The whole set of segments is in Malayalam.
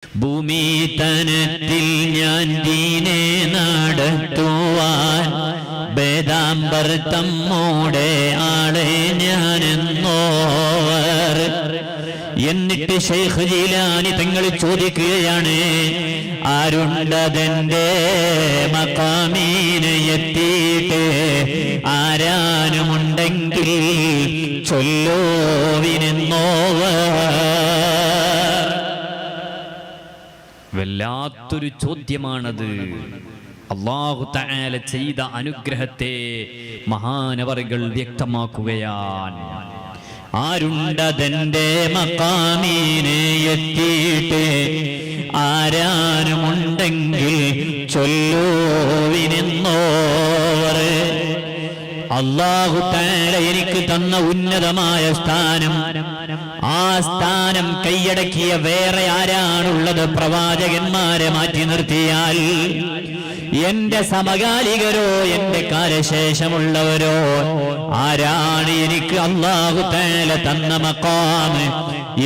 ഭൂമി തനത്തിൽ ഞാൻ ദീനെ നടത്തുവാൻ വേദാംബർ തമ്മോടെ ആളെ ഞാനെന്നോവർ. എന്നിട്ട് ശൈഖ് ജീലാനി തങ്ങൾ ചോദിക്കുകയാണ്, ആരുണ്ടതെന്റെ മഖാമീനെ എത്തിയിട്ട് ആരാനുമുണ്ടെങ്കിൽ ചൊല്ലോവിനെന്നോവർ. വല്ലാത്തൊരു ചോദ്യമാണത്. അല്ലാഹു തആല ചെയ്ത അനുഗ്രഹത്തെ മഹാനവറുകൾ വ്യക്തമാക്കുകയാണ്. ആരുണ്ടതെന്റെ മഖാമീനെ എത്തിയിട്ട് ആരാനുമുണ്ടെങ്കിൽ ചൊല്ലോവിനെന്നോവർ. അല്ലാഹു തആല എനിക്ക് തന്ന ഉന്നതമായ സ്ഥാനം, ആ സ്ഥാനം കൈയടക്കിയ വേറെ ആരാണുള്ളത്? പ്രവാചകന്മാരെ മാറ്റി നിർത്തിയാൽ എന്റെ സമകാലികരോ എന്റെ കാലശേഷമുള്ളവരോ ആരാണ് എനിക്ക് അല്ലാഹു തആല തന്ന മഖാം,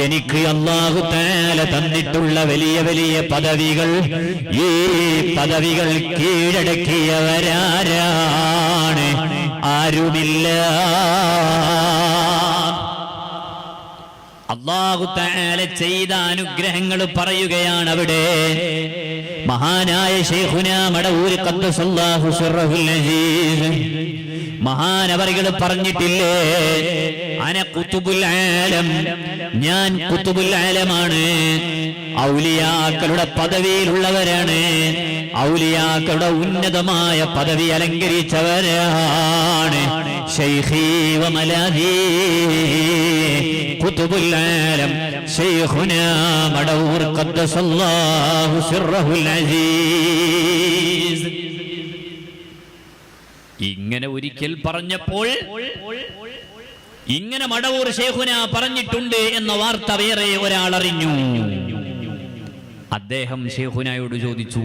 എനിക്ക് അല്ലാഹു തആല തന്നിട്ടുള്ള വലിയ വലിയ പദവികൾ? ഈ പദവികൾ കീഴടക്കിയവരാരാണ്? ആരുമില്ല. അല്ലാഹു തആല ചെയ്ത അനുഗ്രഹങ്ങൾ പറയുകയാണ് അവിടെ. മഹാനായ ശൈഖുനാ മടവൂരി ഖദ്ദസല്ലാഹു സിർറഹുൽ അസീസ് മഹാനവറുകൾ പറഞ്ഞിട്ടില്ലേ, അന ഖുതുബുൽ ആലം, ഞാൻ ഖുതുബുൽ ആലമാണ്. ഔലിയാക്കളുടെ പദവിയിലുള്ളവരാണ്, ഔലിയാക്കളുടെ ഉന്നതമായ പദവി അലങ്കരിച്ചവരാണ്. ശൈഖീ വ മലാദി ഖുതുബുൽ ആലം ശൈഖുനാ മടവൂർ ഖദ്ദസല്ലാഹു സിർറഹുൽ അസീസ്. ഇങ്ങനെ ഒരിക്കൽ പറഞ്ഞപ്പോൾ, ഇങ്ങനെ മടവൂർ ശൈഖുന പറഞ്ഞിട്ടുണ്ട് എന്ന വാർത്ത വേറെ ഒരാൾ അറിഞ്ഞു. അദ്ദേഹം ശൈഖുനായോട് ചോദിച്ചു,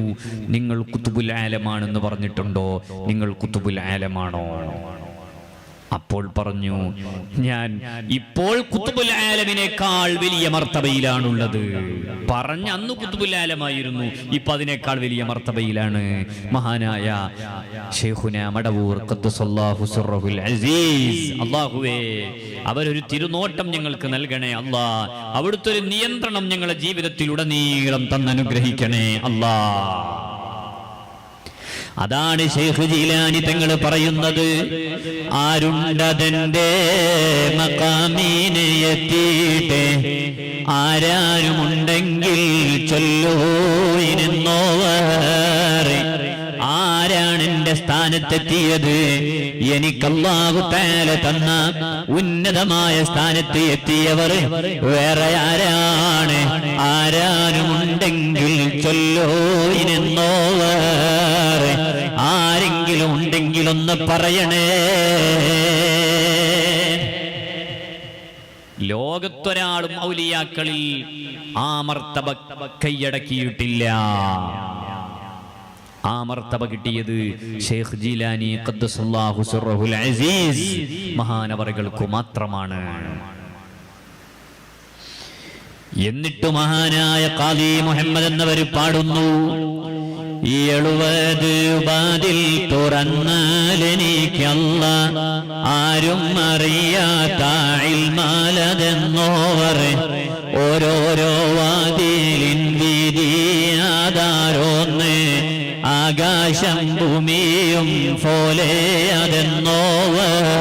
നിങ്ങൾ ഖുതുബുൽ ആലമാണെന്ന് പറഞ്ഞിട്ടുണ്ടോ? നിങ്ങൾ ഖുതുബുൽ ആലമാണോ? അപ്പോൾ പറഞ്ഞു, ഞാൻ ഇപ്പോൾ ഖുതുബുൽ ആലമിനേക്കാൾ വലിയ മർത്തബയിലാണുള്ളത്. പറഞ്ഞ അന്ന് ഖുതുബുൽ ആലമായിരുന്നു, ഇപ്പൊ അതിനേക്കാൾ വലിയ മർത്തബയിലാണ്. മഹാനായ ശൈഖുനാ മടവൂർ ഖദ്ദസല്ലാഹു സിർറഹുൽ അസീസ്. അല്ലാഹുവേ, അവരൊരു തിരുനോട്ടം ഞങ്ങൾക്ക് നൽകണേ അല്ലാ. അവിടുത്തെ ഒരു നിയന്ത്രണം ഞങ്ങളുടെ ജീവിതത്തിലുടനീളം തന്നനുഗ്രഹിക്കണേ അല്ലാ. അതാണ് ശൈഖ് ജീലാനി തങ്ങൾ പറയുന്നത്, ആരുണ്ടതെന്റെ മഖാമീനെ എത്തിയിട്ട് ആരാനുമുണ്ടെങ്കിൽ ചൊല്ലോയിനെന്നോവർ. ആരാണ് എന്റെ സ്ഥാനത്തെത്തിയത്? എനിക്ക് അല്ലാഹു തആല തന്ന ഉന്നതമായ സ്ഥാനത്ത് എത്തിയവർ വേറെ ആരാണ്? ആരാനുമുണ്ടെങ്കിൽ ചൊല്ലോയിനെന്നോവർ. ആരെങ്കിലും ഉണ്ടെങ്കിൽ ഒന്ന് പറയണേ. ലോകത്തൊരാളും ഔലിയാക്കളിൽ ആ മർത്തബ കൈയടക്കിയിട്ടില്ല. ആ മർത്തബ കിട്ടിയത് ശൈഖ് ജീലാനി ഖദ്ദസല്ലാഹു സിർറഹുൽ അസീസ് മഹാനവറുകൾക്ക് മാത്രമാണ്. എന്നിട്ട് മഹാനായ ഖാദി മുഹമ്മദ് എന്നവർ പാടുന്നു, 70 വാതിൽ തുറന്നാലെനിക്കല്ല ആരും അറിയാത്ത ഇൽമാലതെന്നോവർ. ഓരോരോ വാതിലിൻ വീതിയാതാരോന്ന് ആകാശം ഭൂമിയും പോലെ അതെന്നോവർ.